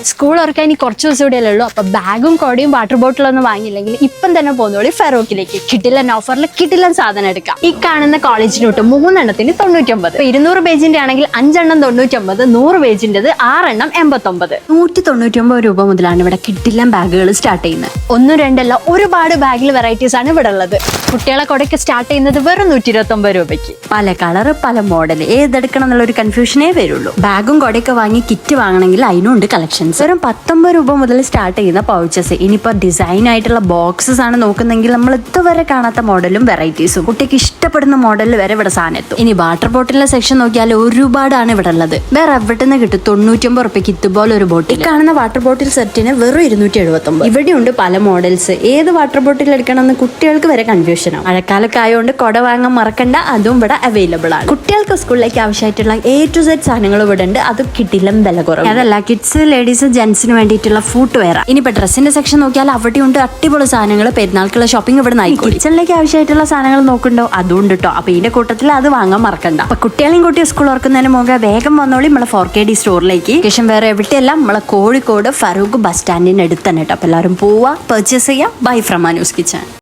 School ഓർക്കാൻ ഇനി കുറച്ച് ദിവസം കൂടെ ഉള്ളൂ. അപ്പൊ ബാഗും കൊടയും വാട്ടർ ബോട്ടിലൊന്നും വാങ്ങിയില്ലെങ്കിൽ ഇപ്പം തന്നെ പോകുന്നോളി ഫെറോക്കിലേക്ക്. കിട്ടില്ല ഓഫറിൽ കിട്ടില്ല സാധനം എടുക്കാം. ഈ കാണുന്ന കോളേജ് നോട്ട് 3 99. 200 പേജിന്റെ ആണെങ്കിൽ 5 99, 100 പേജിന്റെ 6 89. 199 രൂപ മുതലാണ് ഇവിടെ കിട്ടില്ല ബാഗുകൾ സ്റ്റാർട്ട് ചെയ്യുന്നത്. 1, 2 അല്ല, ഒരുപാട് ബാഗിൽ വെറൈറ്റീസ് ആണ് ഇവിടെ ഉള്ളത്. കുട്ടികളെ കൊടയൊക്കെ സ്റ്റാർട്ട് ചെയ്യുന്നത് വെറും 129 രൂപയ്ക്ക്. പല കളറ് പല മോഡൽ, ഏതെടുക്കണം എന്നുള്ള ഒരു കൺഫ്യൂഷനേ വരുള്ളൂ. ബാഗും കൊടയൊക്കെ വാങ്ങി കിറ്റ് വാങ്ങണമെങ്കിൽ അതിനുണ്ട് കളക്ഷൻസ്. വെറും 19 രൂപ മുതൽ സ്റ്റാർട്ട് ചെയ്യുന്ന പൗച്ചസ്. ഇനിയിപ്പോൾ ഡിസൈൻ ആയിട്ടുള്ള ബോക്സസ് ആണ് നോക്കുന്നെങ്കിൽ നമ്മൾ ഇതുവരെ കാണാത്ത മോഡലും വെറൈറ്റീസും കുട്ടിക്ക് ഇഷ്ടപ്പെടുന്ന മോഡലിൽ വരെ ഇവിടെ സാധനം എത്തും. ഇനി വാട്ടർ ബോട്ടിലിന്റെ സെക്ഷൻ നോക്കിയാൽ ഒരുപാടാണ് ഇവിടെ ഉള്ളത്. വേറെ എവിടെ നിന്ന് കിട്ടും 99 രൂപയ്ക്ക് ഇതുപോലെ ഒരു ബോട്ടിൽ. കാണുന്ന വാട്ടർ ബോട്ടിൽ സെറ്റിന് വെറും 279. ഇവിടെയുണ്ട് പല മോഡൽസ്. ഏത് വാട്ടർ ബോട്ടിൽ എടുക്കണം എന്ന് കുട്ടികൾക്ക് വരെ കൺഫ്യൂഷൻ ആണ്. മഴക്കാലൊക്കെ ആയതുകൊണ്ട് കുട വാങ്ങാൻ മറക്കണ്ട, അതും ഇവിടെ അവൈലബിൾ ആണ്. കുട്ടികൾക്ക് സ്കൂളിലേക്ക് ആവശ്യമായിട്ടുള്ള A to Z സാധനങ്ങൾ ഇവിടെ ഉണ്ട്. അത് കിട്ടില്ല വില കുറവ്. അതല്ല, കിഡ്സ് ലേഡീസ് ജെന്റ്സിന് വേണ്ടിയിട്ടുള്ള ഫുഡ് വെയർ. ഇനിയിപ്പോ ഡ്രസ്സിന്റെ സെക്ഷൻ നോക്കിയാൽ അവിടെയുണ്ട് അടിപൊളി സാധനങ്ങൾ. പെരുന്നാൾക്കുള്ള ഷോപ്പിംഗ് ഇവിടെ നിന്ന്. കിച്ചണിലേക്ക് ആവശ്യമായിട്ടുള്ള സാധനങ്ങൾ നോക്കുന്നുണ്ടോ, അതും ഉണ്ട് കേട്ടോ. അപ്പൊ ഇതിന്റെ കൂട്ടത്തിൽ അത് വാങ്ങാൻ മറക്കണ്ട. അപ്പൊ കുട്ടികളെയും കൂട്ടി സ്കൂൾ ഓർക്കുന്നതിന് മുമ്പ് വേഗം വന്നോളി നമ്മളെ 4KD സ്റ്റോറിലേക്ക്. ശേഷം വേറെ എവിടെയല്ല, നമ്മളെ കോഴിക്കോട് ഫറൂഖ് ബസ് സ്റ്റാൻഡിന് അടുത്ത് തന്നെ കേട്ടോ. അപ്പൊ എല്ലാവരും പോവാ, പർച്ചേസ് ചെയ്യാം. Bye from Anu's kitchen.